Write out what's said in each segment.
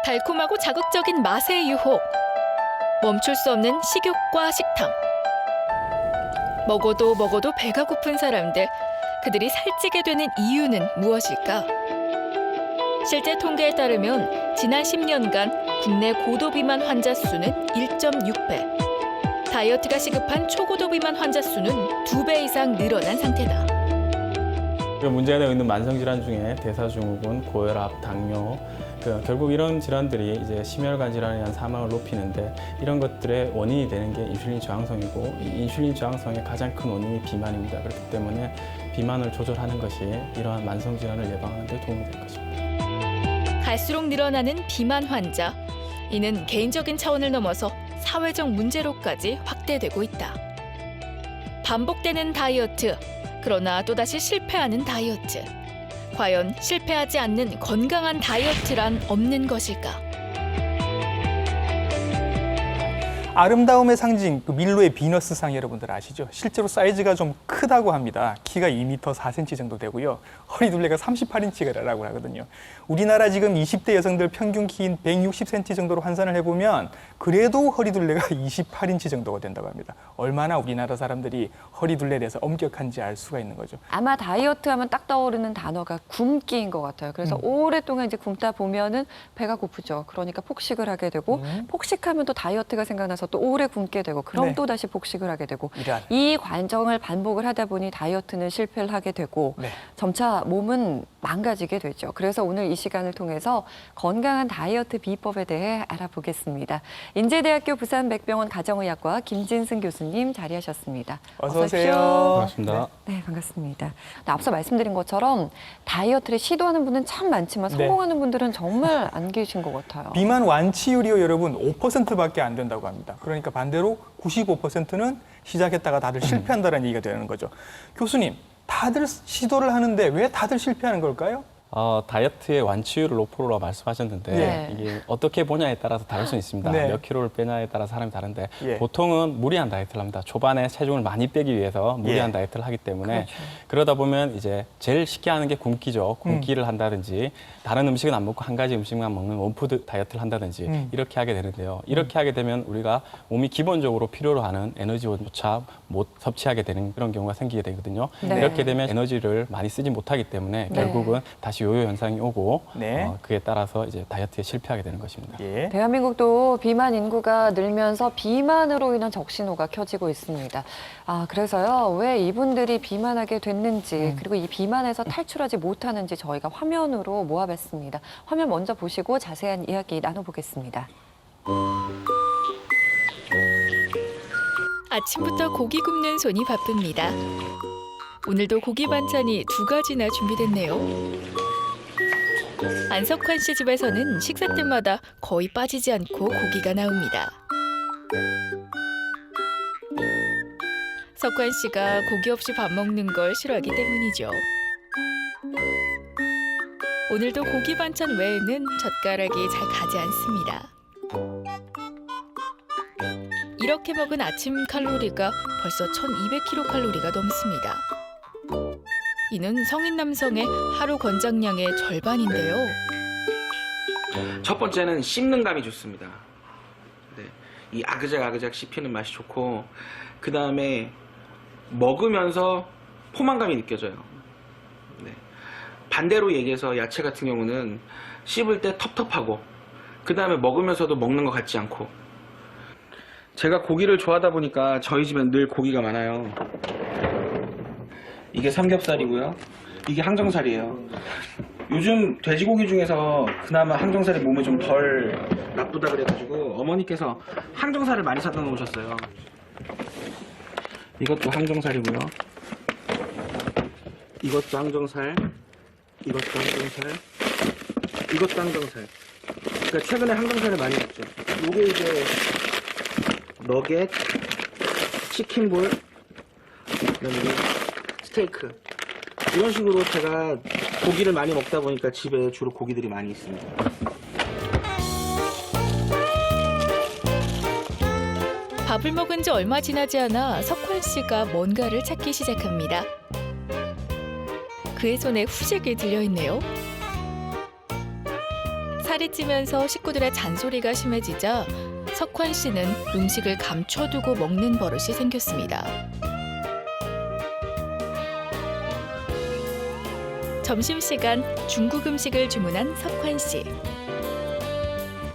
달콤하고 자극적인 맛의 유혹. 멈출 수 없는 식욕과 식탐. 먹어도 배가 고픈 사람들. 그들이 살찌게 되는 이유는 무엇일까? 실제 통계에 따르면 지난 10년간 국내 고도비만 환자 수는 1.6배. 다이어트가 시급한 초고도비만 환자 수는 2배 이상 늘어난 상태다. 문제가 되고 있는 만성질환 중에 대사증후군, 고혈압, 당뇨, 결국 이런 질환들이 이제 심혈관 질환에 의한 사망을 높이는데 이런 것들의 원인이 되는 게 인슐린 저항성이고 이 인슐린 저항성의 가장 큰 원인이 비만입니다. 그렇기 때문에 비만을 조절하는 것이 이러한 만성 질환을 예방하는 데 도움이 될 것입니다. 갈수록 늘어나는 비만 환자. 이는 개인적인 차원을 넘어서 사회적 문제로까지 확대되고 있다. 반복되는 다이어트. 그러나 또다시 실패하는 다이어트. 과연 실패하지 않는 건강한 다이어트란 없는 것일까? 아름다움의 상징, 밀로의 비너스상 여러분들 아시죠? 실제로 사이즈가 좀 크다고 합니다. 키가 2m 4cm 정도 되고요. 허리 둘레가 38인치라고 하거든요. 우리나라 지금 20대 여성들 평균 키인 160cm 정도로 환산을 해보면 그래도 허리 둘레가 28인치 정도가 된다고 합니다. 얼마나 우리나라 사람들이 허리 둘레에 대해서 엄격한지 알 수가 있는 거죠. 아마 다이어트 하면 딱 떠오르는 단어가 굶기인 것 같아요. 그래서 오랫동안 이제 굶다 보면은 배가 고프죠. 그러니까 폭식을 하게 되고 폭식하면 또 다이어트가 생각나서 또 오래 굶게 되고 그럼 네. 또 다시 폭식을 하게 되고 이런. 이 과정을 반복을 하다 보니 다이어트는 실패를 하게 되고 네. 점차 몸은 망가지게 되죠. 그래서 오늘 이 시간을 통해서 건강한 다이어트 비법에 대해 알아보겠습니다. 인제대학교 부산백병원 가정의학과 김진승 교수님 자리하셨습니다. 어서 오세요. 반갑습니다. 네, 반갑습니다. 앞서 말씀드린 것처럼 다이어트를 시도하는 분은 참 많지만 네. 성공하는 분들은 정말 안 계신 것 같아요. 비만 완치율이요, 여러분 5%밖에 안 된다고 합니다. 그러니까 반대로 95%는 시작했다가 다들 실패한다는 얘기가 되는 거죠. 교수님, 다들 시도를 하는데 왜 다들 실패하는 걸까요? 다이어트의 완치율을 5%라고 말씀하셨는데 네. 이게 어떻게 보냐에 따라서 다를 수 있습니다. 네. 몇 킬로를 빼냐에 따라 사람이 다른데 예. 보통은 무리한 다이어트를 합니다. 초반에 체중을 많이 빼기 위해서 무리한 예. 다이어트를 하기 때문에 그렇죠. 그러다 보면 이제 제일 쉽게 하는 게 굶기죠. 굶기를 한다든지 다른 음식은 안 먹고 한 가지 음식만 먹는 원푸드 다이어트를 한다든지 이렇게 하게 되는데요. 이렇게 하게 되면 우리가 몸이 기본적으로 필요로 하는 에너지조차 못 섭취하게 되는 그런 경우가 생기게 되거든요. 네. 이렇게 되면 에너지를 많이 쓰지 못하기 때문에 네. 결국은 다시 요요 현상이 오고 네. 그에 따라서 이제 다이어트에 실패하게 되는 것입니다. 예. 대한민국도 비만 인구가 늘면서 비만으로 인한 적신호가 켜지고 있습니다. 그래서요, 왜 이분들이 비만하게 됐는지, 그리고 이 비만에서 탈출하지 못하는지 저희가 화면으로 모아봤습니다. 화면 먼저 보시고 자세한 이야기 나눠보겠습니다. 아침부터 고기 굽는 손이 바쁩니다. 오늘도 고기 반찬이 2가지나 준비됐네요. 안석환 씨 집에서는 식사 때마다 거의 빠지지 않고 고기가 나옵니다. 석환 씨가 고기 없이 밥 먹는 걸 싫어하기 때문이죠. 오늘도 고기 반찬 외에는 젓가락이 잘 가지 않습니다. 이렇게 먹은 아침 칼로리가 벌써 1200kcal 넘습니다. 이는 성인 남성의 하루 권장량의 절반인데요. 첫 번째는 씹는 감이 좋습니다. 네, 이 아그작 씹히는 맛이 좋고 그 다음에 먹으면서 포만감이 느껴져요. 네. 반대로 얘기해서 야채 같은 경우는 씹을 때 텁텁하고 그 다음에 먹으면서도 먹는 것 같지 않고 제가 고기를 좋아하다 보니까 저희 집엔 늘 고기가 많아요. 이게 삼겹살이고요. 이게 항정살이에요. 요즘 돼지고기 중에서 그나마 항정살이 몸에 좀 덜 나쁘다 그래가지고 어머니께서 항정살을 많이 사다 놓으셨어요. 이것도 항정살이고요. 이것도 항정살. 이것도 항정살. 이것도 항정살. 그러니까 최근에 항정살을 많이 먹죠. 요게 이제 너겟, 치킨볼, 그다음에 스테이크. 이런 식으로 제가 고기를 많이 먹다 보니까 집에 주로 고기들이 많이 있습니다. 밥을 먹은 지 얼마 지나지 않아 석환 씨가 뭔가를 찾기 시작합니다. 그의 손에 후식이 들려있네요. 살이 찌면서 식구들의 잔소리가 심해지자 석환 씨는 음식을 감춰두고 먹는 버릇이 생겼습니다. 점심시간 중국 음식을 주문한 석환 씨.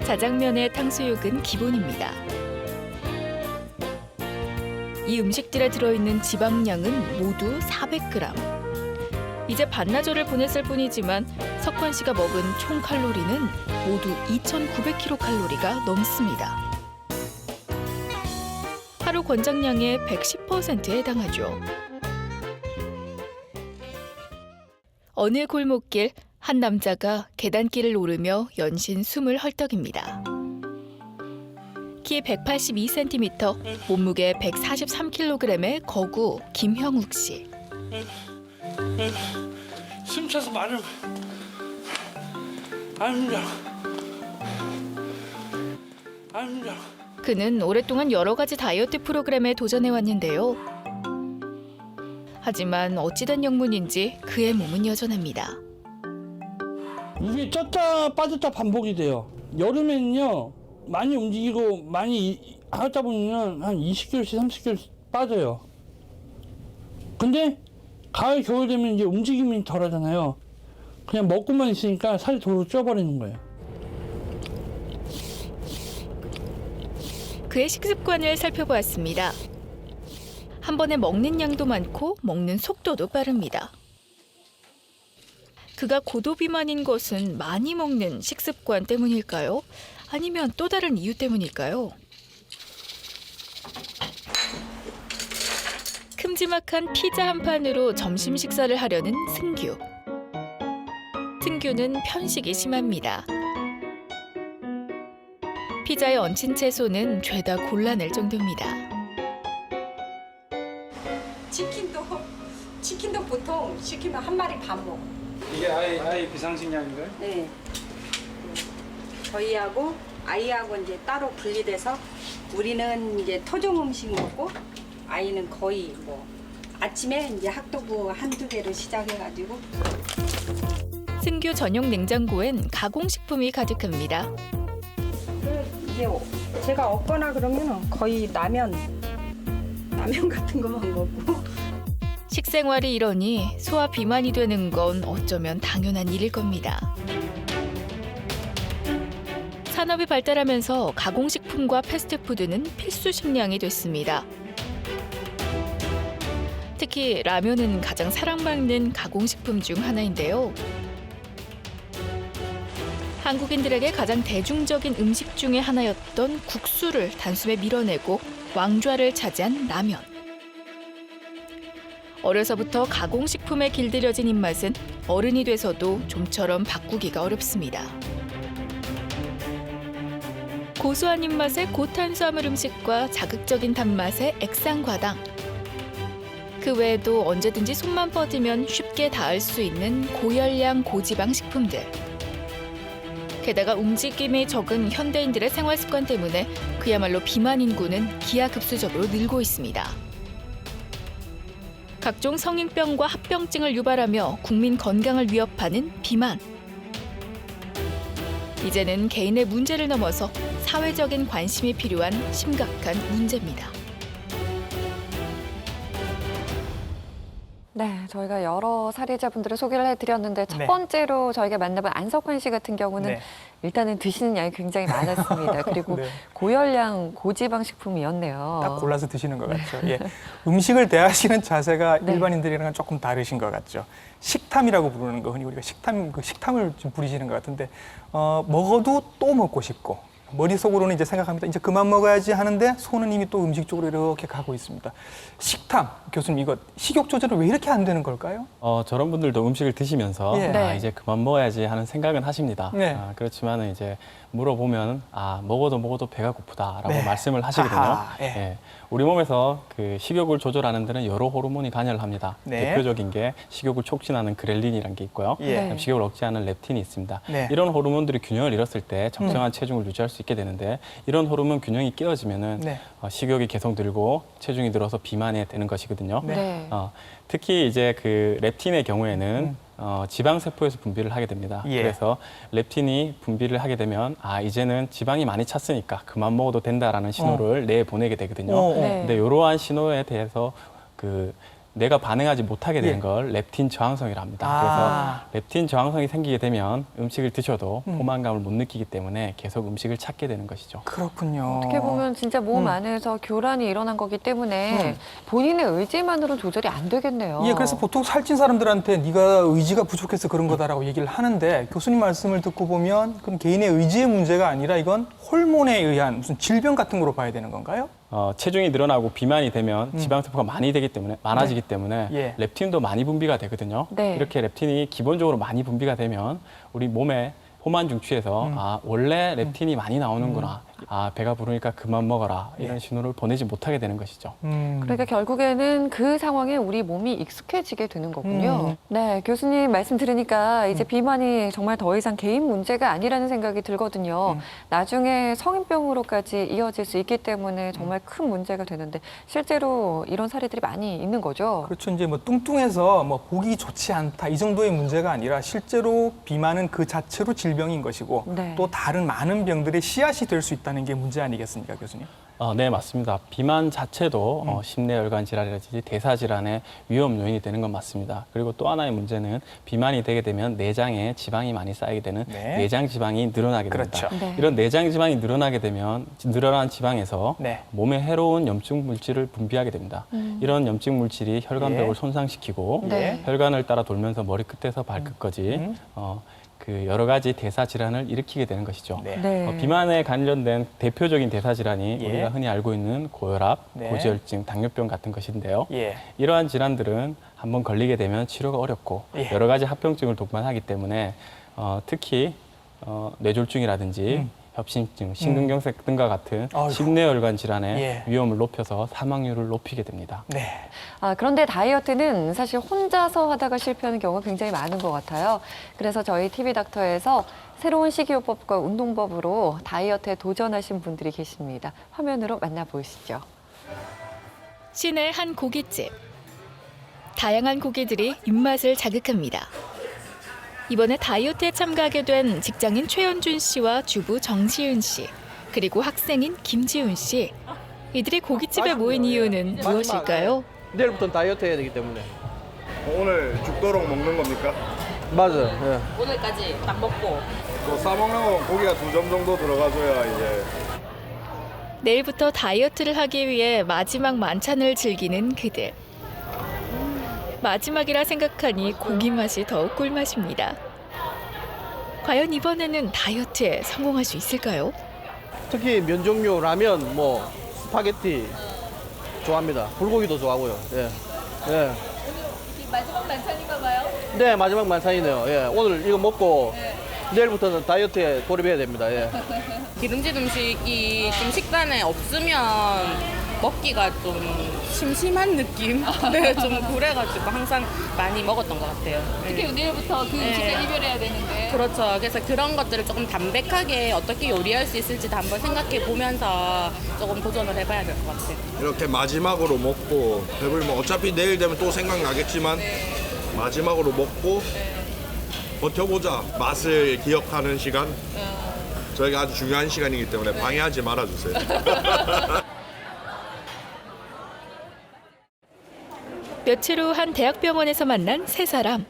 자장면에 탕수육은 기본입니다. 이 음식들에 들어있는 지방량은 모두 400g. 이제 반나절을 보냈을 뿐이지만 석환 씨가 먹은 총 칼로리는 모두 2,900kcal가 넘습니다. 하루 권장량의 110%에 해당하죠. 어느 골목길 한 남자가 계단길을 오르며 연신 숨을 헐떡입니다. 키 182cm, 몸무게 143kg의 거구 김형욱 씨. 숨차서 말을 안 힘들어. 안 힘들어. 그는 오랫동안 여러 가지 다이어트 프로그램에 도전해 왔는데요. 하지만 어찌된 영문인지 그의 몸은 여전합니다. 이게 쪘다 빠졌다 반복이 돼요. 여름에는요 많이 움직이고 많이 하다 보면 한 20kg씩 30kg씩 빠져요. 근데 가을 겨울 되면 이제 움직임이 덜하잖아요. 그냥 먹고만 있으니까 살이 도로 쪄버리는 거예요. 그의 식습관을 살펴보았습니다. 한 번에 먹는 양도 많고 먹는 속도도 빠릅니다. 그가 고도비만인 것은 많이 먹는 식습관 때문일까요? 아니면 또 다른 이유 때문일까요? 큼지막한 피자 한 판으로 점심 식사를 하려는 승규. 승규는 편식이 심합니다. 피자에 얹힌 채소는 죄다 곤란할 정도입니다. 치킨도 보통 시키면 한 마리 반 먹어. 이게 아이 비상식량인가요? 네. 저희하고 아이하고 이제 따로 분리돼서 우리는 이제 토종 음식 먹고 아이는 거의 뭐 아침에 이제 핫도그 한두 개를 시작해가지고. 승규 전용 냉장고엔 가공식품이 가득합니다. 이제 제가 없거나 그러면 거의 라면 같은 것만 먹고. 식생활이 이러니 소화 비만이 되는 건 어쩌면 당연한 일일 겁니다. 산업이 발달하면서 가공식품과 패스트푸드는 필수 식량이 됐습니다. 특히 라면은 가장 사랑받는 가공식품 중 하나인데요. 한국인들에게 가장 대중적인 음식 중에 하나였던 국수를 단숨에 밀어내고 왕좌를 차지한 라면. 어려서부터 가공식품에 길들여진 입맛은 어른이 돼서도 좀처럼 바꾸기가 어렵습니다. 고소한 입맛의 고탄수화물 음식과 자극적인 단맛의 액상과당. 그 외에도 언제든지 손만 뻗으면 쉽게 닿을 수 있는 고열량 고지방 식품들. 게다가 움직임이 적은 현대인들의 생활 습관 때문에 그야말로 비만 인구는 기하급수적으로 늘고 있습니다. 각종 성인병과 합병증을 유발하며 국민 건강을 위협하는 비만. 이제는 개인의 문제를 넘어서 사회적인 관심이 필요한 심각한 문제입니다. 네, 저희가 여러 사례자분들을 소개를 해드렸는데 첫 네. 번째로 저희가 만나본 안석환 씨 같은 경우는 네. 일단은 드시는 양이 굉장히 많았습니다. 그리고 네. 고열량 고지방 식품이었네요. 딱 골라서 드시는 것 같죠. 예. 음식을 대하시는 자세가 네. 일반인들이랑은 조금 다르신 것 같죠. 식탐이라고 부르는 거 흔히 우리가 식탐을 좀 부리시는 것 같은데 먹어도 또 먹고 싶고 머릿속으로는 이제 생각합니다. 이제 그만 먹어야지 하는데 손은 이미 또 음식 쪽으로 이렇게 가고 있습니다. 식탐, 교수님 이거 식욕 조절은 왜 이렇게 안 되는 걸까요? 저런 분들도 음식을 드시면서 예. 네. 이제 그만 먹어야지 하는 생각은 하십니다. 네. 그렇지만 이제 물어보면 먹어도 배가 고프다라고 네. 말씀을 하시거든요. 아하, 예. 예. 우리 몸에서 그 식욕을 조절하는 데는 여러 호르몬이 관여를 합니다. 네. 대표적인 게 식욕을 촉진하는 그렐린이라는 게 있고요. 예. 그다음 식욕을 억제하는 렙틴이 있습니다. 네. 이런 호르몬들이 균형을 잃었을 때 적정한 체중을 유지할 수 있게 되는데 이런 호르몬 균형이 깨어지면은 네. 식욕이 계속 늘고 체중이 늘어서 비만이 되는 것이거든요. 네. 네. 특히 이제 그 렙틴의 경우에는 지방세포에서 분비를 하게 됩니다. 예. 그래서 렙틴이 분비를 하게 되면 이제는 지방이 많이 찼으니까 그만 먹어도 된다라는 신호를 내보내게 되거든요. 네. 근데 이러한 신호에 대해서 내가 반응하지 못하게 되는 예. 걸 렙틴 저항성이라 합니다. 아. 그래서 렙틴 저항성이 생기게 되면 음식을 드셔도 포만감을 못 느끼기 때문에 계속 음식을 찾게 되는 것이죠. 그렇군요. 어떻게 보면 진짜 몸 안에서 교란이 일어난 거기 때문에 본인의 의지만으로 조절이 안 되겠네요. 예, 그래서 보통 살찐 사람들한테 네가 의지가 부족해서 그런 거다라고 얘기를 하는데 교수님 말씀을 듣고 보면 그럼 개인의 의지의 문제가 아니라 이건 호르몬에 의한 무슨 질병 같은 거로 봐야 되는 건가요? 체중이 늘어나고 비만이 되면 지방세포가 많아지기 때문에 예. 렙틴도 많이 분비가 되거든요. 네. 이렇게 렙틴이 기본적으로 많이 분비가 되면 우리 몸에 호만 중추에서 원래 렙틴이 많이 나오는구나. 배가 부르니까 그만 먹어라. 이런 신호를 보내지 못하게 되는 것이죠. 그러니까 결국에는 그 상황에 우리 몸이 익숙해지게 되는 거군요. 네, 교수님 말씀 들으니까 이제 비만이 정말 더 이상 개인 문제가 아니라는 생각이 들거든요. 나중에 성인병으로까지 이어질 수 있기 때문에 정말 큰 문제가 되는데 실제로 이런 사례들이 많이 있는 거죠. 그렇죠. 이제 뭐 뚱뚱해서 뭐 보기 좋지 않다 이 정도의 문제가 아니라 실제로 비만은 그 자체로 질병인 것이고 네. 또 다른 많은 병들의 씨앗이 될 수 있다는 게 문제 아니겠습니까, 교수님? 네, 맞습니다. 비만 자체도 심내혈관 질환이라든지 대사 질환의 위험 요인이 되는 건 맞습니다. 그리고 또 하나의 문제는 비만이 되게 되면 내장에 지방이 많이 쌓이게 되는 네. 내장 지방이 늘어나게 됩니다. 그렇죠. 네. 이런 내장 지방이 늘어나게 되면 늘어난 지방에서 네. 몸에 해로운 염증 물질을 분비하게 됩니다. 이런 염증 물질이 혈관벽을 예. 손상시키고 네. 혈관을 따라 돌면서 머리끝에서 발끝까지 여러 가지 대사 질환을 일으키게 되는 것이죠. 네. 네. 비만에 관련된 대표적인 대사 질환이 예. 우리가 흔히 알고 있는 고혈압, 네. 고지혈증, 당뇨병 같은 것인데요. 예. 이러한 질환들은 한번 걸리게 되면 치료가 어렵고 예. 여러 가지 합병증을 동반하기 때문에 특히 뇌졸중이라든지 협심증, 심근경색 등과 같은 아이고. 심내혈관 질환의 예. 위험을 높여서 사망률을 높이게 됩니다. 네. 그런데 다이어트는 사실 혼자서 하다가 실패하는 경우가 굉장히 많은 것 같아요. 그래서 저희 TV닥터에서 새로운 식이요법과 운동법으로 다이어트에 도전하신 분들이 계십니다. 화면으로 만나보시죠. 시내 한 고깃집. 다양한 고기들이 입맛을 자극합니다. 이번에 다이어트에 참가하게 된 직장인 최현준 씨와 주부 정시은 씨, 그리고 학생인 김지훈 씨. 이들이 고깃집에 모인 이유는 무엇일까요? 내일부터는 다이어트 해야 되기 때문에. 오늘 죽도록 먹는 겁니까? 맞아요. 예. 오늘까지 딱 먹고 또 싸먹는 건 고기가 2점 정도 들어가줘야 이제 내일부터 다이어트를 하기 위해 마지막 만찬을 즐기는 그들. 마지막이라 생각하니 고기 맛이 더욱 꿀맛입니다. 과연 이번에는 다이어트에 성공할 수 있을까요? 특히 면 종류, 라면, 뭐 스파게티 좋아합니다. 불고기도 좋아하고요. 예. 예. 마지막 만찬인가 봐요. 네, 마지막 만찬이네요. 예. 오늘 이거 먹고 내일부터는 다이어트에 돌입해야 됩니다. 예. 기름진 음식이 좀 식단에 없으면 먹기가 좀 심심한 느낌? 네, 좀 그래가지고 항상 많이 먹었던 것 같아요. 특히 내일부터 그 음식을 이별해야 되는데. 그렇죠. 그래서 그런 것들을 조금 담백하게 어떻게 요리할 수 있을지도 한번 생각해 보면서 조금 도전을 해봐야 될 것 같아요. 이렇게 마지막으로 먹고 배불면 어차피 내일 되면 또 생각나겠지만 마지막으로 먹고 버텨보자 맛을 기억하는 시간 저희가 아주 중요한 시간이기 때문에 방해하지 말아주세요. 며칠 후 한 대학병원에서 만난 세 사람.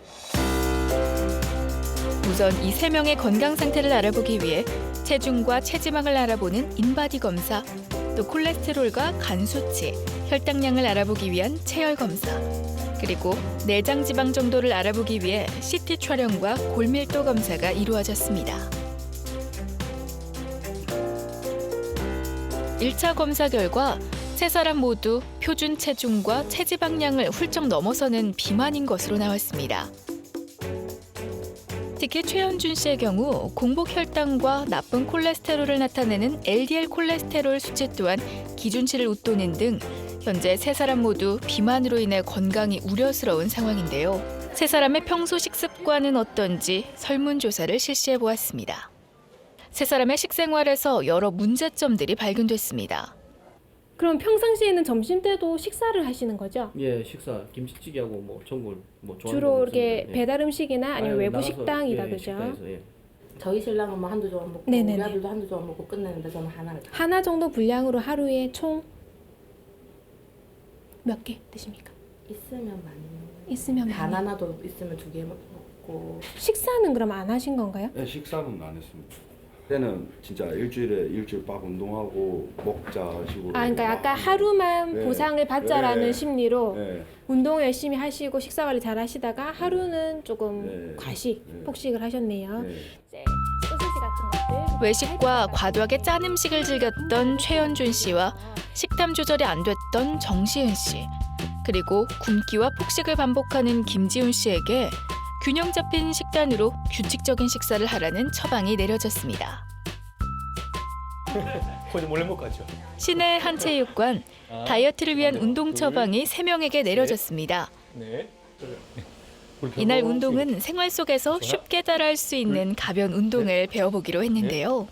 우선 이 세 명의 건강 상태를 알아보기 위해 체중과 체지방을 알아보는 인바디 검사, 또 콜레스테롤과 간 수치, 혈당량을 알아보기 위한 체열 검사, 그리고 내장 지방 정도를 알아보기 위해 CT 촬영과 골밀도 검사가 이루어졌습니다. 1차 검사 결과 세 사람 모두 표준 체중과 체지방량을 훌쩍 넘어서는 비만인 것으로 나왔습니다. 특히 최현준 씨의 경우 공복 혈당과 나쁜 콜레스테롤을 나타내는 LDL 콜레스테롤 수치 또한 기준치를 웃도는 등 현재 세 사람 모두 비만으로 인해 건강이 우려스러운 상황인데요. 세 사람의 평소 식습관은 어떤지 설문조사를 실시해 보았습니다. 세 사람의 식생활에서 여러 문제점들이 발견됐습니다. 그럼 평상시에는 점심 때도 식사를 하시는 거죠? 예, 식사 김치찌개하고 뭐 전골 뭐 좋아하는 주로 거 이렇게 먹습니다. 예. 배달 음식이나 아니면 외부 나가서, 식당이다 예, 그죠? 식당에서, 예. 저희 신랑은 뭐 한두 조각 먹고 네네네. 우리 아들도 한두 조각 먹고 끝내는데 저는 하나를 다. 하나 정도 분량으로 하루에 총 몇 개 드십니까? 있으면 많이 먹어요. 있으면 많이. 바나나도 있으면 2개 먹고. 식사는 그럼 안 하신 건가요? 네, 식사는 안 했습니다. 그때는 진짜 일주일 빡 운동하고 먹자 식으로. 아, 그러니까 약간 하루만 네. 보상을 받자라는 네. 심리로 네. 운동 열심히 하시고 식사 관리 잘 하시다가 하루는 조금 네. 과식, 네. 폭식을 하셨네요. 네. 이제 소시지 같은 것들. 외식과 과도하게 짠 음식을 즐겼던 최연준 씨와 식탐 조절이 안 됐던 정시은 씨, 그리고 굶기와 폭식을 반복하는 김지훈 씨에게 균형 잡힌 식단으로 규칙적인 식사를 하라는 처방이 내려졌습니다. 거기 몰래 못 가죠. 시내 한 체육관, 다이어트를 위한 운동 처방이 3명에게 내려졌습니다. 네. 이날 운동은 생활 속에서 쉽게 따라할 수 있는 가벼운 운동을 배워보기로 했는데요.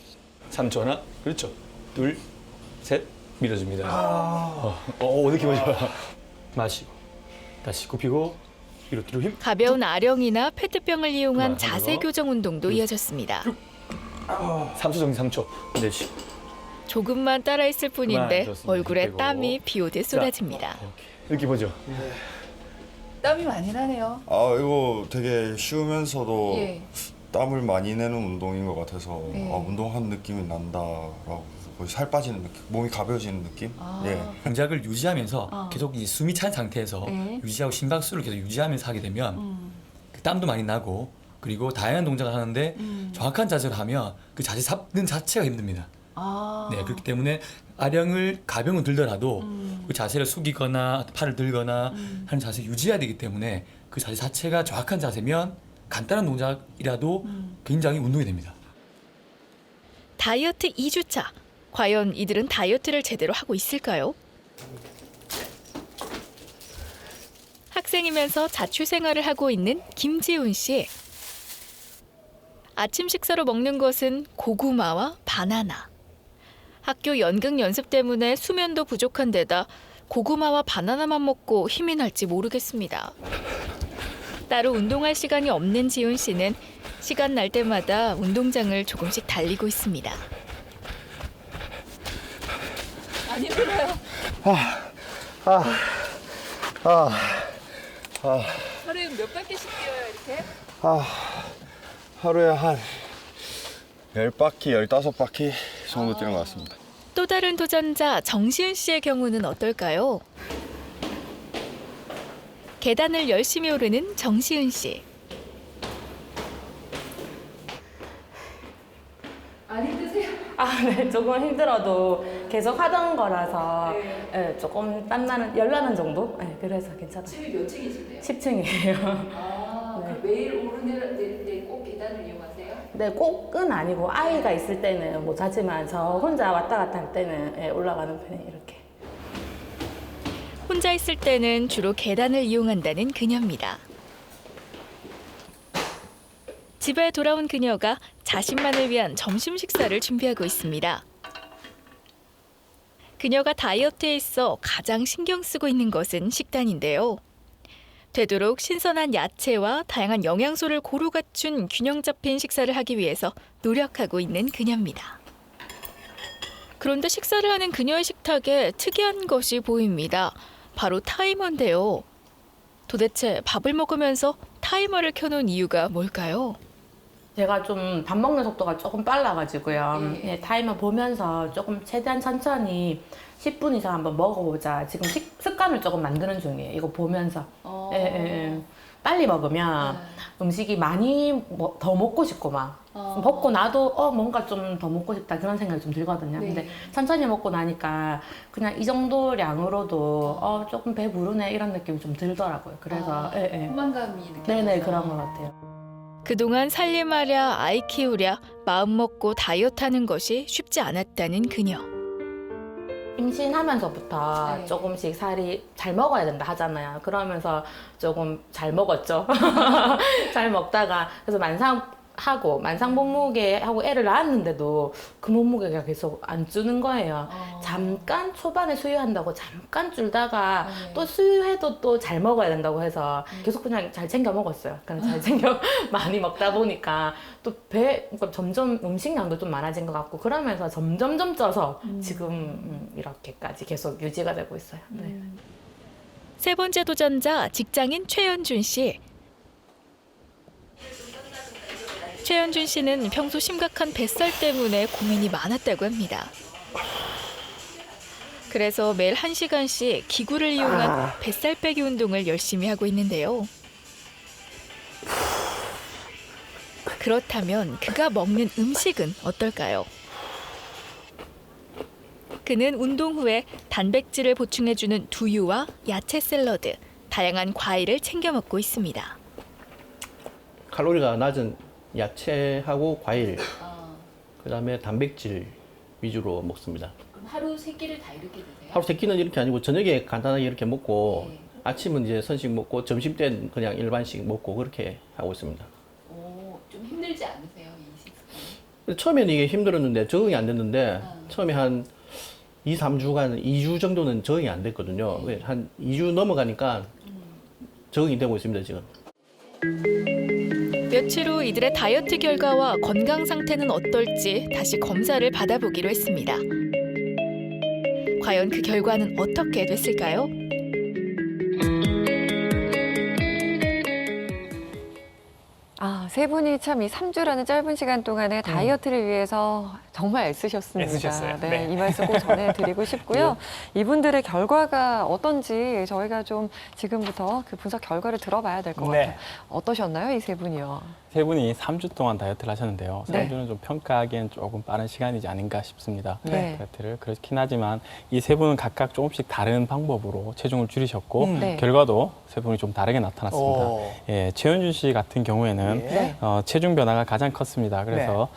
3초 하나, 그렇죠. 둘, 셋, 밀어줍니다. 느낌 좋아. 마시고, 다시 굽히고, 위로 뒤로 힘. 가벼운 아령이나 페트병을 이용한 그만, 자세 하나 더. 교정 운동도 이어졌습니다. 3초 정리 3초. 내쉬. 조금만 따라했을 뿐인데 좋습니다. 얼굴에 그리고. 땀이 비오듯 쏟아집니다. 이렇게 보죠. 땀이 많이 나네요. 아 이거 되게 쉬우면서도 예. 땀을 많이 내는 운동인 것 같아서 예. 운동한 느낌이 난다라고 거의 살 빠지는 느낌, 몸이 가벼워지는 느낌. 예. 동작을 유지하면서 계속 이 숨이 찬 상태에서 유지하고 심박수를 계속 유지하면서 하게 되면 그 땀도 많이 나고 그리고 다양한 동작을 하는데 정확한 자세로 하면 그 자세 잡는 자체가 힘듭니다. 네, 그렇기 때문에 아령을 가벼운 들더라도 그 자세를 숙이거나 팔을 들거나 하는 자세 유지해야 되기 때문에 그 자세 자체가 정확한 자세면 간단한 동작이라도 굉장히 운동이 됩니다. 다이어트 2주차. 과연 이들은 다이어트를 제대로 하고 있을까요? 학생이면서 자취 생활을 하고 있는 김지훈 씨. 아침 식사로 먹는 것은 고구마와 바나나. 학교 연극 연습 때문에 수면도 부족한 데다 고구마와 바나나만 먹고 힘이 날지 모르겠습니다. 따로 운동할 시간이 없는 지훈 씨는 시간 날 때마다 운동장을 조금씩 달리고 있습니다. 안 힘들어요? 하루에 몇 바퀴씩 뛰어요, 이렇게? 하루에 한 10바퀴, 15바퀴 정도 뛰는 것 같습니다. 또 다른 도전자 정시은 씨의 경우는 어떨까요? 계단을 열심히 오르는 정시은 씨. 안 힘드세요? 네, 조금 힘들어도 계속 하던 거라서 네, 조금 땀나는, 열나는 정도? 네, 그래서 괜찮아요. 집이 몇 층이신데요? 10층이에요. 그럼 매일 오르내릴 때 꼭 계단을 이용하세요? 네, 꼭은 아니고 아이가 있을 때는 못 하지만 저 혼자 왔다 갔다 할 때는 예, 올라가는 편이 이렇게. 혼자 있을 때는 주로 계단을 이용한다는 그녀입니다. 집에 돌아온 그녀가 자신만을 위한 점심 식사를 준비하고 있습니다. 그녀가 다이어트에 있어 가장 신경 쓰고 있는 것은 식단인데요. 되도록 신선한 야채와 다양한 영양소를 고루 갖춘 균형 잡힌 식사를 하기 위해서 노력하고 있는 그녀입니다. 그런데 식사를 하는 그녀의 식탁에 특이한 것이 보입니다. 바로 타이머인데요. 도대체 밥을 먹으면서 타이머를 켜놓은 이유가 뭘까요? 제가 좀 밥 먹는 속도가 조금 빨라가지고요. 예, 타이머 보면서 조금 최대한 천천히 10분 이상 한번 먹어보자. 지금 습관을 조금 만드는 중이에요. 이거 보면서. 예. 빨리 먹으면 음식이 많이 더 먹고 싶고 막 먹고 나도 뭔가 좀 더 먹고 싶다 그런 생각이 좀 들거든요. 근데 천천히 먹고 나니까 그냥 이 정도 량으로도 조금 배부르네 이런 느낌이 좀 들더라고요. 그래서 포만감이 느껴져서. 네네 그런 것 같아요. 그동안 살림하랴 아이 키우랴 마음 먹고 다이어트하는 것이 쉽지 않았다는 그녀. 임신하면서부터 조금씩 살이 잘 먹어야 된다 하잖아요. 그러면서 조금 잘 먹었죠. 잘 먹다가 그래서 만삭 하고 만상 몸무게 하고 애를 낳았는데도 그 몸무게가 계속 안 주는 거예요. 잠깐 초반에 수유한다고 잠깐 줄다가 또 수유해도 또 잘 먹어야 된다고 해서 계속 그냥 잘 챙겨 먹었어요. 그냥 잘 챙겨 많이 먹다 보니까 또 그러니까 점점 음식량도 좀 많아진 것 같고 그러면서 점점점 쪄서 지금 이렇게까지 계속 유지가 되고 있어요. 네. 세 번째 도전자 직장인 최연준 씨. 최연준 씨는 평소 심각한 뱃살 때문에 고민이 많았다고 합니다. 그래서 매일 1시간씩 기구를 이용한 뱃살 빼기 운동을 열심히 하고 있는데요. 그렇다면 그가 먹는 음식은 어떨까요? 그는 운동 후에 단백질을 보충해주는 두유와 야채 샐러드, 다양한 과일을 챙겨 먹고 있습니다. 칼로리가 낮은 야채하고 과일, 그다음에 단백질 위주로 먹습니다. 그럼 하루 3끼를 다 이렇게 드세요? 하루 3끼는 이렇게 아니고 저녁에 간단하게 이렇게 먹고 아침은 이제 선식 먹고 점심 때는 그냥 일반식 먹고 그렇게 하고 있습니다. 좀 힘들지 않으세요, 이 식습관? 처음에는 이게 힘들었는데 적응이 안 됐는데 처음에 한 2, 3주간, 2주 정도는 적응이 안 됐거든요. 한 2주 넘어가니까 적응이 되고 있습니다, 지금. 며칠 후 이들의 다이어트 결과와 건강 상태는 어떨지 다시 검사를 받아보기로 했습니다. 과연 그 결과는 어떻게 됐을까요? 세 분이 참 이 3주라는 짧은 시간 동안에 다이어트를 위해서 정말 애쓰셨습니다. 애쓰셨어요. 네, 네. 이 말씀 꼭 전해드리고 싶고요. 이분들의 결과가 어떤지 저희가 좀 지금부터 그 분석 결과를 들어봐야 될 것 같아요. 어떠셨나요, 이 세 분이요? 세 분이 3주 동안 다이어트를 하셨는데요. 네. 3주는 좀 평가하기엔 조금 빠른 시간이지 아닌가 싶습니다. 네. 다이어트를 그렇긴 하지만 이 세 분은 각각 조금씩 다른 방법으로 체중을 줄이셨고 네. 결과도 세 분이 좀 다르게 나타났습니다. 오. 예, 최연준 씨 같은 경우에는 네. 체중 변화가 가장 컸습니다. 그래서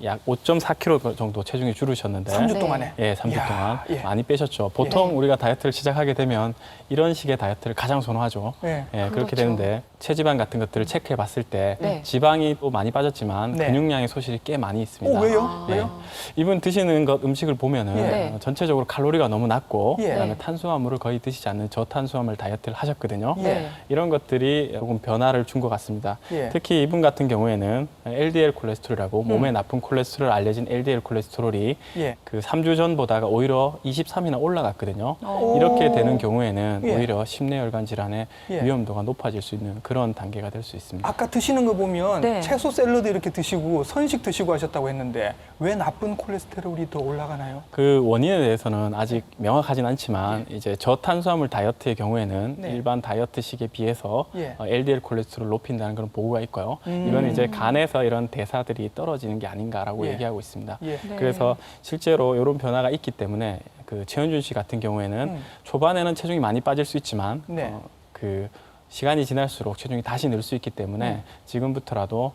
약 5.4kg 정도 체중이 줄으셨는데 3주 동안에? 예, 3주 이야, 동안 예. 많이 빼셨죠. 보통 우리가 다이어트를 시작하게 되면 이런 식의 다이어트를 가장 선호하죠. 네. 예, 그렇게 그렇죠. 되는데 체지방 같은 것들을 체크해 봤을 때 네. 지방이 또 많이 빠졌지만 네. 근육량의 소실이 꽤 많이 있습니다. 왜요? 네. 왜요? 이분 드시는 것 음식을 보면은 네. 전체적으로 칼로리가 너무 낮고 예. 그다음에 네. 탄수화물을 거의 드시지 않는 저탄수화물 다이어트를 하셨거든요. 예. 이런 것들이 조금 변화를 준 것 같습니다. 예. 특히 이분 같은 경우에는 LDL 콜레스테롤이라고 몸에 나쁜 콜레스테롤 알려진 LDL 콜레스테롤이 예. 그 3주 전보다가 오히려 23이나 올라갔거든요. 오. 이렇게 되는 경우에는 예. 오히려 심내혈관 질환의 예. 위험도가 높아질 수 있는 그런 단계가 될 수 있습니다. 아까 드시는 거 보면 네. 채소 샐러드 이렇게 드시고 선식 드시고 하셨다고 했는데 왜 나쁜 콜레스테롤이 더 올라가나요? 그 원인에 대해서는 아직 명확하진 않지만 이제 저탄수화물 다이어트의 경우에는 네. 일반 다이어트식에 비해서 예. LDL 콜레스테롤을 높인다는 그런 보고가 있고요. 이건 이제 간에서 이런 대사들이 떨어지는 게 아닌가라고 예. 얘기하고 있습니다. 예. 네. 그래서 실제로 이런 변화가 있기 때문에 그 최현준 씨 같은 경우에는 초반에는 체중이 많이 빠질 수 있지만 네. 그 시간이 지날수록 체중이 다시 늘 수 있기 때문에 지금부터라도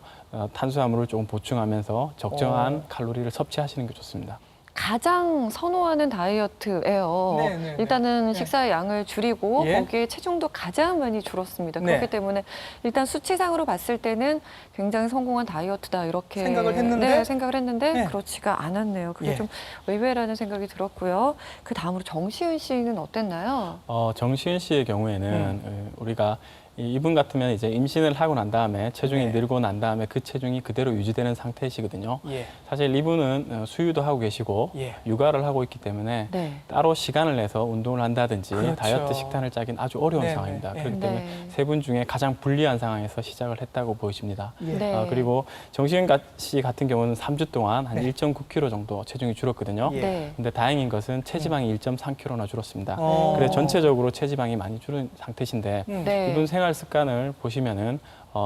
탄수화물을 조금 보충하면서 적정한 칼로리를 섭취하시는 게 좋습니다. 가장 선호하는 다이어트예요. 네, 네, 네. 일단은 네. 식사의 양을 줄이고 예. 거기에 체중도 가장 많이 줄었습니다. 네. 그렇기 때문에 일단 수치상으로 봤을 때는 굉장히 성공한 다이어트다 이렇게 생각을 했는데? 네, 생각을 했는데 네. 그렇지가 않았네요. 그게 예. 좀 의외라는 생각이 들었고요. 그 다음으로 정시은 씨는 어땠나요? 정시은 씨의 경우에는 우리가 이분 같으면 이제 임신을 하고 난 다음에 체중이 네. 늘고 난 다음에 그 체중이 그대로 유지되는 상태이시거든요. 예. 사실 이분은 수유도 하고 계시고 예. 육아를 하고 있기 때문에 네. 따로 시간을 내서 운동을 한다든지 그렇죠. 다이어트 식단을 짜긴 아주 어려운 네, 상황입니다. 네, 그렇기 네. 때문에 세 분 중에 가장 불리한 상황에서 시작을 했다고 보여집니다. 예. 네. 그리고 정시은 씨 같은 경우는 3주 동안 한 1.9kg 정도 체중이 줄었거든요. 예. 네. 근데 다행인 것은 체지방이 1.3kg나 줄었습니다. 어. 그래서 전체적으로 체지방이 많이 줄은 상태신데 네. 이분 생활 습관을 보시면은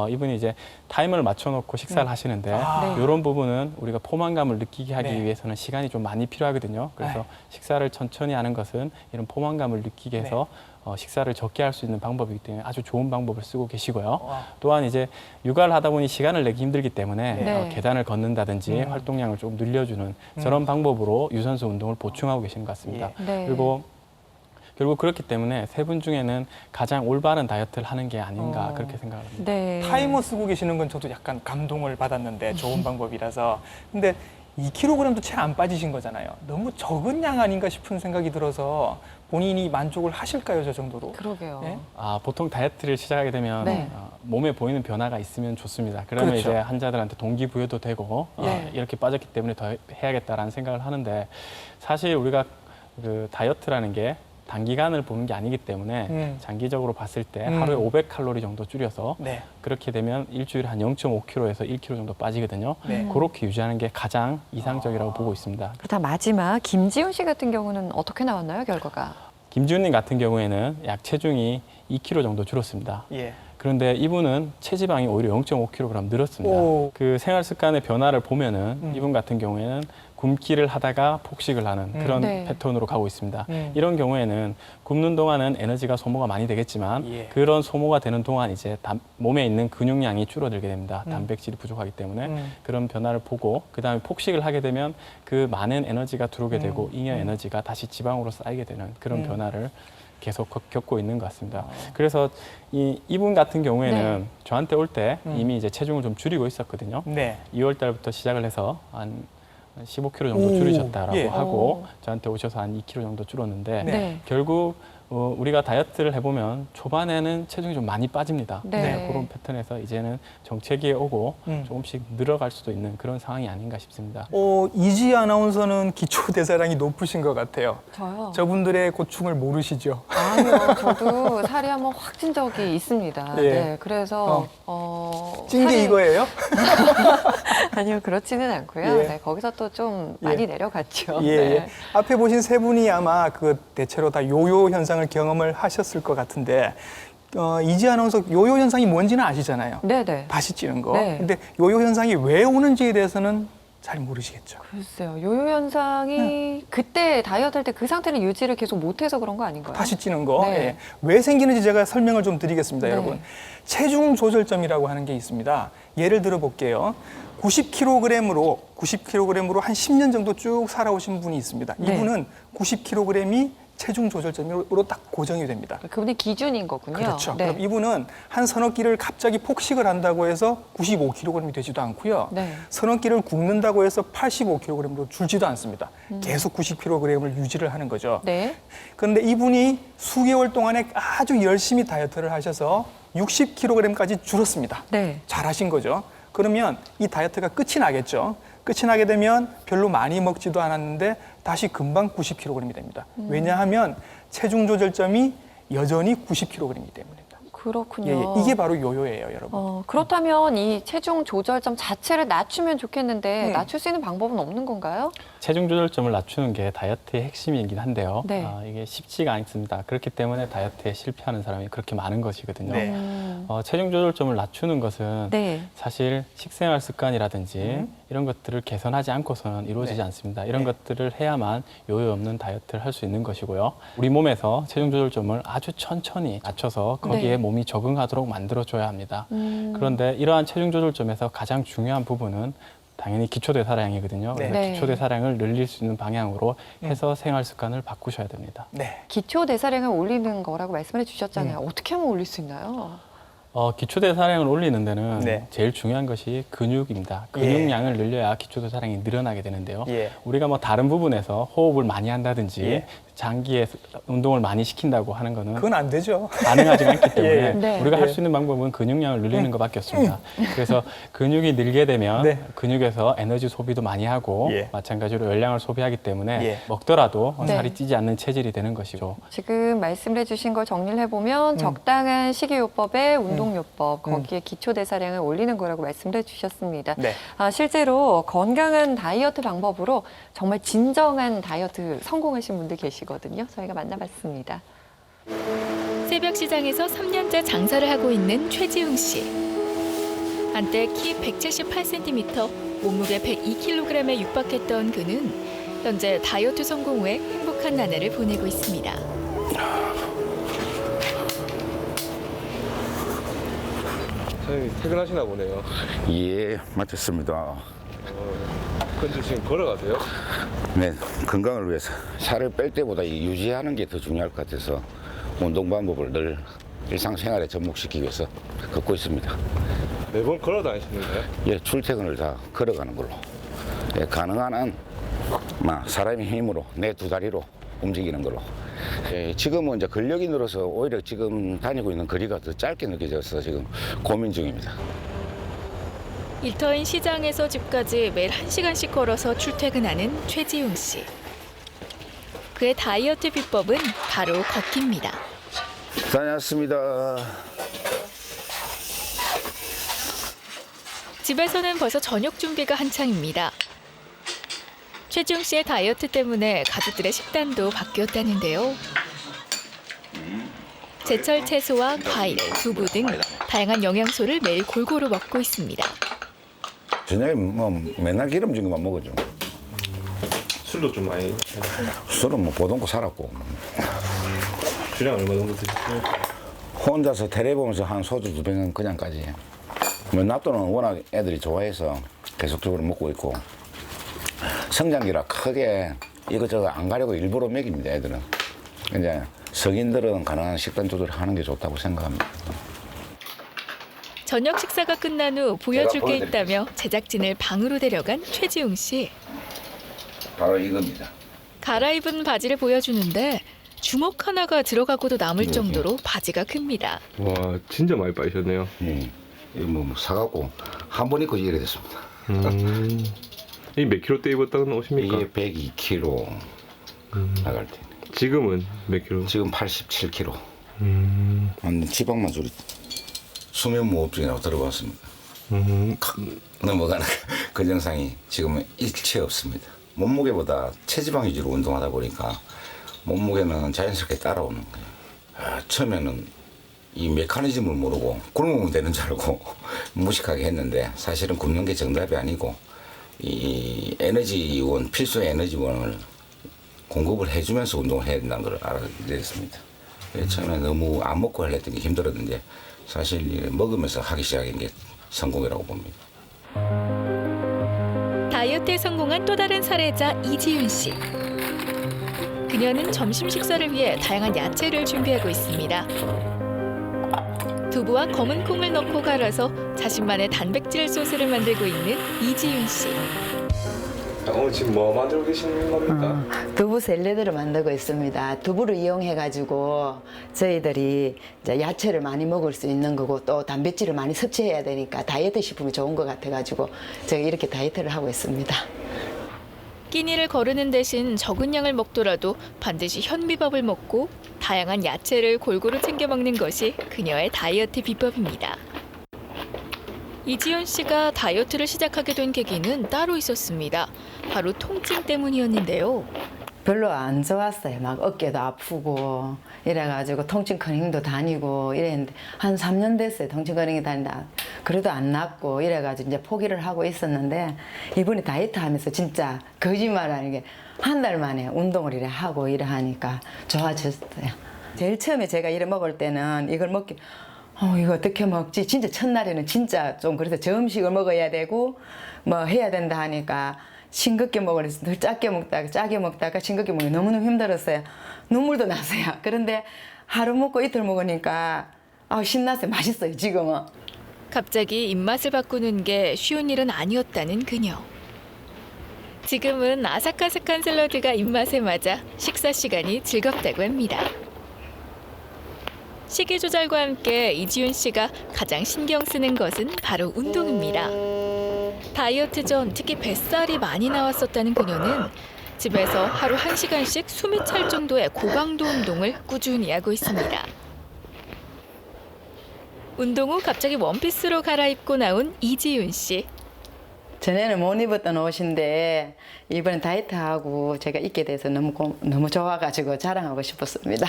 이분이 이제 타이머를 맞춰놓고 식사를 하시는데 아. 네. 이런 부분은 우리가 포만감을 느끼게 하기 네. 위해서는 시간이 좀 많이 필요하거든요. 그래서 네. 식사를 천천히 하는 것은 이런 포만감을 느끼게 해서 식사를 적게 할 수 있는 방법이기 때문에 아주 좋은 방법을 쓰고 계시고요. 또한 이제 육아를 하다 보니 시간을 내기 힘들기 때문에 네. 계단을 걷는다든지 활동량을 좀 늘려주는 저런 방법으로 유산소 운동을 보충하고 계시는 것 같습니다. 네. 그리고 결국 그렇기 때문에 세 분 중에는 가장 올바른 다이어트를 하는 게 아닌가 그렇게 생각을 합니다. 네. 타이머 쓰고 계시는 건 저도 약간 감동을 받았는데 좋은 방법이라서. 근데 2kg도 채 안 빠지신 거잖아요. 너무 적은 양 아닌가 싶은 생각이 들어서 본인이 만족을 하실까요, 저 정도로? 그러게요. 네? 보통 다이어트를 시작하게 되면 네. 몸에 보이는 변화가 있으면 좋습니다. 그러면 그렇죠. 이제 환자들한테 동기부여도 되고 네. 이렇게 빠졌기 때문에 더 해야겠다라는 생각을 하는데 사실 우리가 그 다이어트라는 게 단기간을 보는 게 아니기 때문에 장기적으로 봤을 때 하루에 500칼로리 정도 줄여서 네. 그렇게 되면 일주일에 한 0.5kg에서 1kg 정도 빠지거든요. 네. 그렇게 유지하는 게 가장 이상적이라고 보고 있습니다. 그다음 마지막 김지훈 씨 같은 경우는 어떻게 나왔나요, 결과가? 김지훈님 같은 경우에는 약 체중이 2kg 정도 줄었습니다. 예. 그런데 이분은 체지방이 오히려 0.5kg 늘었습니다. 오. 그 생활 습관의 변화를 보면은 이분 같은 경우에는 굶기를 하다가 폭식을 하는 그런 네. 패턴으로 가고 있습니다. 이런 경우에는 굶는 동안은 에너지가 소모가 많이 되겠지만 예. 그런 소모가 되는 동안 이제 몸에 있는 근육량이 줄어들게 됩니다. 단백질이 부족하기 때문에 그런 변화를 보고 그다음에 폭식을 하게 되면 그 많은 에너지가 들어오게 되고 잉여 에너지가 다시 지방으로 쌓이게 되는 그런 변화를 계속 겪고 있는 것 같습니다. 그래서 이분 같은 경우에는 저한테 올 때 이미 이제 체중을 좀 줄이고 있었거든요. 네. 2월 달부터 시작을 해서 한 15kg 정도 오, 줄이셨다라고 예. 하고 저한테 오셔서 한 2kg 정도 줄었는데 네. 결국 우리가 다이어트를 해보면 초반에는 체중이 좀 많이 빠집니다. 네. 그런 패턴에서 이제는 정체기에 오고 조금씩 늘어갈 수도 있는 그런 상황이 아닌가 싶습니다. 이지 아나운서는 기초대사량이 높으신 것 같아요. 저요? 저분들의 고충을 모르시죠? 아니요, 저도 살이 한번 확 찐 적이 있습니다. 예. 네, 그래서 찐 게 이거예요? 아니요, 그렇지는 않고요. 예. 네, 거기서 또 좀 많이 예. 내려갔죠. 예, 네. 예. 앞에 보신 세 분이 아마 그 대체로 다 요요 현상을 경험을 하셨을 것 같은데 이지 아나운서 요요 현상이 뭔지는 아시잖아요. 네네. 다시 찌는 거. 네. 근데 요요 현상이 왜 오는지에 대해서는 잘 모르시겠죠. 글쎄요, 요요 현상이 그때 다이어트 할 때 그 상태를 유지를 계속 못해서 그런 거 아닌가요? 다시 찌는 거. 네. 예. 왜 생기는지 제가 설명을 좀 드리겠습니다, 네. 여러분. 체중 조절점이라고 하는 게 있습니다. 예를 들어 볼게요. 90kg으로 한 10년 정도 쭉 살아오신 분이 있습니다. 네. 이분은 90kg이 체중 조절점으로 딱 고정이 됩니다. 그분이 기준인 거군요. 그렇죠. 네. 그럼 이분은 한 서너 끼를 갑자기 폭식을 한다고 해서 95kg이 되지도 않고요. 네. 서너 끼를 굶는다고 해서 85kg으로 줄지도 않습니다. 계속 90kg을 유지를 하는 거죠. 네. 그런데 이분이 수개월 동안에 아주 열심히 다이어트를 하셔서 60kg까지 줄었습니다. 네. 잘하신 거죠. 그러면 이 다이어트가 끝이 나겠죠. 끝이 나게 되면 별로 많이 먹지도 않았는데 다시 금방 90kg이 됩니다. 왜냐하면 체중 조절점이 여전히 90kg이기 때문입니다. 그렇군요. 예, 예. 이게 바로 요요예요, 여러분. 그렇다면 이 체중 조절점 자체를 낮추면 좋겠는데 낮출 수 있는 방법은 없는 건가요? 체중 조절점을 낮추는 게 다이어트의 핵심이긴 한데요. 네. 이게 쉽지가 않습니다. 그렇기 때문에 다이어트에 실패하는 사람이 그렇게 많은 것이거든요. 네. 체중 조절점을 낮추는 것은 네. 사실 식생활 습관이라든지 이런 것들을 개선하지 않고서는 이루어지지 네. 않습니다. 이런 네. 것들을 해야만 요요 없는 다이어트를 할 수 있는 것이고요. 우리 몸에서 체중 조절점을 아주 천천히 낮춰서 거기에 네. 몸이 적응하도록 만들어줘야 합니다. 그런데 이러한 체중 조절점에서 가장 중요한 부분은 당연히 기초대사량이거든요. 네. 그래서 네. 기초대사량을 늘릴 수 있는 방향으로 해서 생활 습관을 바꾸셔야 됩니다. 네. 기초 대사량을 올리는 거라고 말씀해 주셨잖아요. 어떻게 하면 올릴 수 있나요? 기초대사량을 올리는 데는 네. 제일 중요한 것이 근육입니다. 근육량을 늘려야 기초대사량이 늘어나게 되는데요. 예. 우리가 뭐 다른 부분에서 호흡을 많이 한다든지 예. 장기에 운동을 많이 시킨다고 하는 거는 그건 안 되죠. 가능하지 않기 때문에 예, 예. 네. 우리가 예. 할 수 있는 방법은 근육량을 늘리는 것밖에 없습니다. 그래서 근육이 늘게 되면 네. 근육에서 에너지 소비도 많이 하고 예. 마찬가지로 열량을 소비하기 때문에 예. 먹더라도 네. 살이 찌지 않는 체질이 되는 것이죠. 지금 말씀해 주신 걸 정리를 해보면 적당한 식이요법에 운동요법, 거기에 기초대사량을 올리는 거라고 말씀을 해주셨습니다. 네. 실제로 건강한 다이어트 방법으로 정말 진정한 다이어트 성공하신 분들 계시거든요. 저희가 만나봤습니다. 새벽 시장에서 3년째 장사를 하고 있는 최지웅 씨. 한때 키 178cm, 몸무게 102kg에 육박했던 그는 현재 다이어트 성공 후에 행복한 나날을 보내고 있습니다. 사장님 퇴근하시나 보네요. 예, 마쳤습니다. 근데 지금 걸어가세요? 네, 건강을 위해서 살을 뺄 때보다 유지하는 게 더 중요할 것 같아서 운동 방법을 늘 일상생활에 접목시키기 위해서 걷고 있습니다. 매번 걸어 다니시는가요? 예, 출퇴근을 다 걸어가는 걸로. 예, 가능한 한 사람의 힘으로 내 두 다리로 움직이는 걸로. 예, 지금은 이제 근력이 늘어서 오히려 지금 다니고 있는 거리가 더 짧게 느껴져서 지금 고민 중입니다. 일터인 시장에서 집까지 매일 1시간씩 걸어서 출퇴근하는 최지웅 씨. 그의 다이어트 비법은 바로 걷기입니다. 다녀왔습니다. 집에서는 벌써 저녁 준비가 한창입니다. 최지웅 씨의 다이어트 때문에 가족들의 식단도 바뀌었다는데요. 제철 채소와 과일, 두부 등 다양한 영양소를 매일 골고루 먹고 있습니다. 저녁에 뭐 맨날 기름진 것만 먹어죠. 술도 좀 많이. 술은 뭐 보던 거 살았고. 주량 얼마 정도 드시죠? 혼자서 텔레 보면서 한 소주 2병은 그냥까지. 뭐 납도는 워낙 애들이 좋아해서 계속적으로 먹고 있고. 성장기라 크게 이것저것 안 가려고 일부러 먹입니다, 애들은. 이제 성인들은 가능한 식단 조절을 하는 게 좋다고 생각합니다. 저녁 식사가 끝난 후 보여줄 게 있다며 제작진을 방으로 데려간 최지웅 씨. 바로 이겁니다. 갈아입은 바지를 보여주는데 주먹 하나가 들어가고도 남을 정도로 바지가 큽니다. 와, 진짜 많이 빠지셨네요. 이거 뭐 사갖고 한 번 입고 이래 됐습니다. 이 몇 킬로대 입었다는 옷입니까? 이게 102kg 나갈 때. 지금은 몇 킬로? 지금 87kg. 지방만 줄이 수면무호흡증이라고 들어봤습니다. 넘어가는 그 증상이 지금은 일체 없습니다. 몸무게보다 체지방 위주로 운동하다 보니까 몸무게는 자연스럽게 따라오는 거예요. 처음에는 이 메커니즘을 모르고 굶으면 되는 줄 알고 무식하게 했는데 사실은 굶는 게 정답이 아니고 이 에너지원, 필수 에너지원을 공급을 해주면서 운동을 해야 된다는 걸 알게 됐습니다. 처음에 너무 안 먹고 하려던 게 힘들었는데 사실 먹으면서 하기 시작한 게 성공이라고 봅니다. 다이어트에 성공한 또 다른 사례자 이지윤 씨. 그녀는 점심 식사를 위해 다양한 야채를 준비하고 있습니다. 두부와 검은 콩을 넣고 갈아서 자신만의 단백질 소스를 만들고 있는 이지윤 씨. 오늘 지금 뭐 만들고 계시는 겁니까? 두부 샐러드를 만들고 있습니다. 두부를 이용해가지고 저희들이 이제 야채를 많이 먹을 수 있는 거고 또 단백질을 많이 섭취해야 되니까 다이어트 식품이 좋은 것 같아가지고 제가 이렇게 다이어트를 하고 있습니다. 끼니를 거르는 대신 적은 양을 먹더라도 반드시 현미밥을 먹고 다양한 야채를 골고루 챙겨 먹는 것이 그녀의 다이어트 비법입니다. 이지연 씨가 다이어트를 시작하게 된 계기는 따로 있었습니다. 바로 통증 때문이었는데요. 별로 안 좋았어요. 막 어깨도 아프고 이래가지고 통증 클리닉도 다니고 이랬는데 한 3년 됐어요. 통증 클리닉 다니다. 그래도 안 낫고 이래가지고 이제 포기를 하고 있었는데 이번에 다이어트 하면서 진짜 거짓말 아닌 게 한 달 만에 운동을 이래 하고 이래 하니까 좋아졌어요. 제일 처음에 제가 이래 먹을 때는 이걸 먹기 이거 어떻게 먹지? 진짜 첫날에는 진짜 좀 그래서 저음식을 먹어야 되고 뭐 해야 된다 하니까 싱겁게 먹으려 더 짜게 먹다가 짜게 먹다가 싱겁게 먹으니 너무너무 힘들었어요. 눈물도 났어요. 그런데 하루 먹고 이틀 먹으니까 신났어요. 맛있어요, 지금은. 갑자기 입맛을 바꾸는 게 쉬운 일은 아니었다는 그녀. 지금은 아삭아삭한 샐러드가 입맛에 맞아 식사 시간이 즐겁다고 합니다. 식이 조절과 함께 이지윤 씨가 가장 신경 쓰는 것은 바로 운동입니다. 다이어트 전 특히 뱃살이 많이 나왔었다는 그녀는 집에서 하루 1시간씩 숨이 찰 정도의 고강도 운동을 꾸준히 하고 있습니다. 운동 후 갑자기 원피스로 갈아입고 나온 이지윤 씨. 전에는 못 입었던 옷인데 이번에 다이어트하고 제가 입게 돼서 너무 좋아가지고 자랑하고 싶었습니다.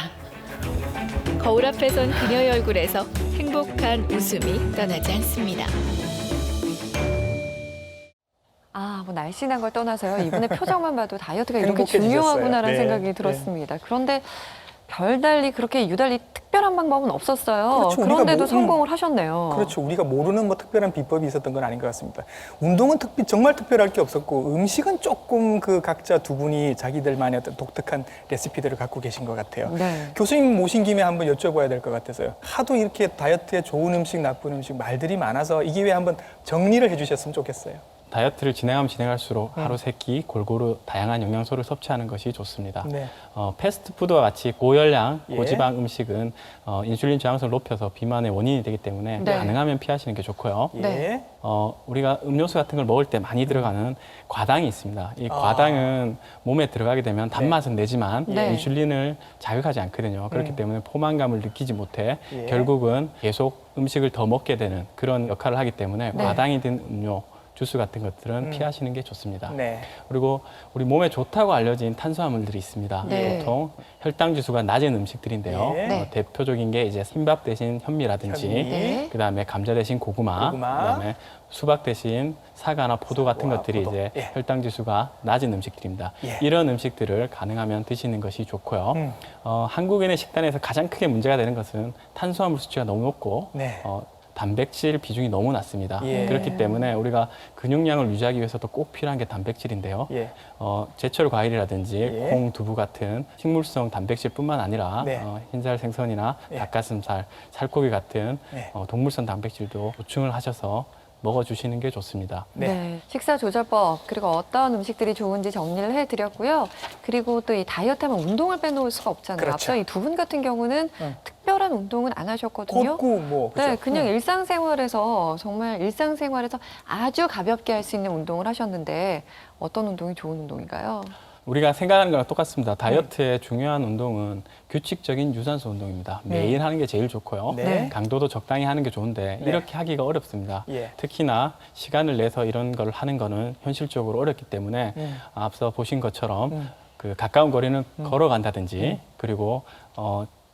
거울 앞에 선 그녀의 얼굴에서 행복한 웃음이 떠나지 않습니다. 뭐 날씬한 걸 떠나서요. 이분의 표정만 봐도 다이어트가 이렇게 행복해지셨어요. 중요하구나라는 네. 생각이 들었습니다. 그런데 별달리 그렇게 유달리 특별한 방법은 없었어요. 그렇죠. 그런데도 우리가 성공을 하셨네요. 그렇죠. 우리가 모르는 뭐 특별한 비법이 있었던 건 아닌 것 같습니다. 운동은 정말 특별할 게 없었고 음식은 조금 그 각자 두 분이 자기들만의 어떤 독특한 레시피들을 갖고 계신 것 같아요. 네. 교수님 모신 김에 한번 여쭤봐야 될 것 같아서요. 하도 이렇게 다이어트에 좋은 음식, 나쁜 음식 말들이 많아서 이 기회에 한번 정리를 해주셨으면 좋겠어요. 다이어트를 진행하면 진행할수록 하루 세 끼 골고루 다양한 영양소를 섭취하는 것이 좋습니다. 네. 패스트푸드와 같이 고열량, 예. 고지방 음식은 인슐린 저항성을 높여서 비만의 원인이 되기 때문에 네. 가능하면 피하시는 게 좋고요. 예. 우리가 음료수 같은 걸 먹을 때 많이 들어가는 과당이 있습니다. 이 과당은 몸에 들어가게 되면 단맛은 내지만 네. 인슐린을 자극하지 않거든요. 그렇기 때문에 포만감을 느끼지 못해 예. 결국은 계속 음식을 더 먹게 되는 그런 역할을 하기 때문에 네. 과당이 든 음료, 주스 같은 것들은 피하시는 게 좋습니다. 네. 그리고 우리 몸에 좋다고 알려진 탄수화물들이 있습니다. 네. 보통 혈당 지수가 낮은 음식들인데요. 예. 네. 대표적인 게 이제 흰밥 대신 현미라든지, 현미. 네. 그다음에 감자 대신 고구마, 그다음에 수박 대신 사과나 포도 같은 것들이 포도. 이제 예. 혈당 지수가 낮은 음식들입니다. 예. 이런 음식들을 가능하면 드시는 것이 좋고요. 한국인의 식단에서 가장 크게 문제가 되는 것은 탄수화물 수치가 너무 높고 네. 단백질 비중이 너무 낮습니다. 예. 그렇기 때문에 우리가 근육량을 유지하기 위해서도 꼭 필요한 게 단백질인데요. 예. 제철 과일이라든지 예. 콩, 두부 같은 식물성 단백질뿐만 아니라 네. 흰살 생선이나 예. 닭가슴살, 살코기 같은 네. 동물성 단백질도 보충을 하셔서 먹어주시는 게 좋습니다. 네. 식사 조절법 그리고 어떤 음식들이 좋은지 정리를 해드렸고요. 그리고 또 이 다이어트하면 운동을 빼놓을 수가 없잖아요. 그렇죠. 앞서 이 두 분 같은 경우는 특별한 운동은 안 하셨거든요. 걷고 뭐 그죠? 네, 그냥 일상생활에서 정말 일상생활에서 아주 가볍게 할 수 있는 운동을 하셨는데 어떤 운동이 좋은 운동인가요? 우리가 생각하는 거랑 똑같습니다. 다이어트의 중요한 운동은 규칙적인 유산소 운동입니다. 매일 하는 게 제일 좋고요. 네. 강도도 적당히 하는 게 좋은데 네. 이렇게 하기가 어렵습니다. 예. 특히나 시간을 내서 이런 걸 하는 거는 현실적으로 어렵기 때문에 앞서 보신 것처럼 그 가까운 거리는 걸어간다든지 그리고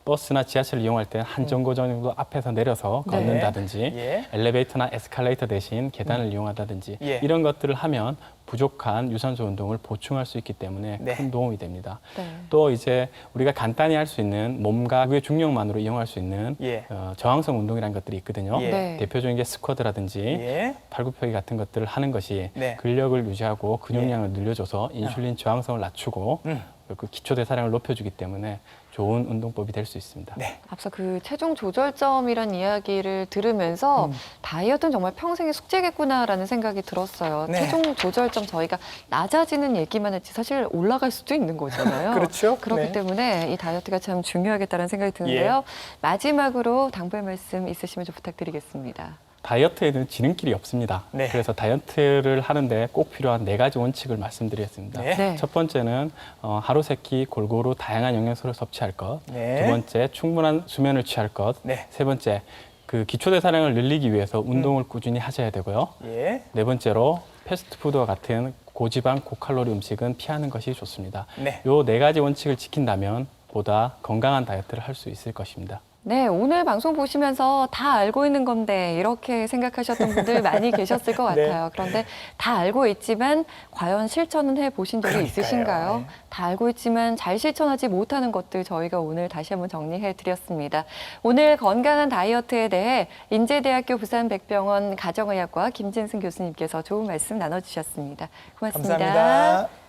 버스나 지하철을 이용할 때 한 정거 정도 앞에서 내려서 네. 걷는다든지 예. 엘리베이터나 에스컬레이터 대신 계단을 이용한다든지 예. 이런 것들을 하면 부족한 유산소 운동을 보충할 수 있기 때문에 네. 큰 도움이 됩니다. 네. 또 이제 우리가 간단히 할 수 있는 몸과 그의 중력만으로 이용할 수 있는 예. 저항성 운동이라는 것들이 있거든요. 예. 네. 대표적인 게 스쿼트라든지 예. 팔굽혀펴기 같은 것들을 하는 것이 네. 근력을 유지하고 근육량을 늘려줘서 인슐린 저항성을 낮추고 그 기초 대사량을 높여주기 때문에 좋은 운동법이 될 수 있습니다. 네. 앞서 그 체중 조절점이란 이야기를 들으면서 다이어트는 정말 평생의 숙제겠구나라는 생각이 들었어요. 네. 체중 조절점 저희가 낮아지는 얘기만 했지 사실 올라갈 수도 있는 거잖아요. 그렇죠. 그렇기 네. 때문에 이 다이어트가 참 중요하겠다는 생각이 드는데요. 마지막으로 당부의 말씀 있으시면 좀 부탁드리겠습니다. 다이어트에는 지름길이 없습니다. 네. 그래서 다이어트를 하는데 꼭 필요한 4가지 원칙을 말씀드리겠습니다. 네. 네. 첫 번째는 하루 3끼 골고루 다양한 영양소를 섭취할 것. 네. 두 번째, 충분한 수면을 취할 것. 네. 세 번째, 그 기초 대사량을 늘리기 위해서 운동을 꾸준히 하셔야 되고요. 예. 네 번째로 패스트푸드와 같은 고지방, 고칼로리 음식은 피하는 것이 좋습니다. 네. 요 4가지 원칙을 지킨다면 보다 건강한 다이어트를 할 수 있을 것입니다. 네, 오늘 방송 보시면서 다 알고 있는 건데 이렇게 생각하셨던 분들 많이 계셨을 것 네. 같아요. 그런데 다 알고 있지만 과연 실천은 해보신 적이 그러니까요. 있으신가요? 네. 다 알고 있지만 잘 실천하지 못하는 것들 저희가 오늘 다시 한번 정리해 드렸습니다. 오늘 건강한 다이어트에 대해 인제대학교 부산백병원 가정의학과 김진승 교수님께서 좋은 말씀 나눠주셨습니다. 고맙습니다. 감사합니다.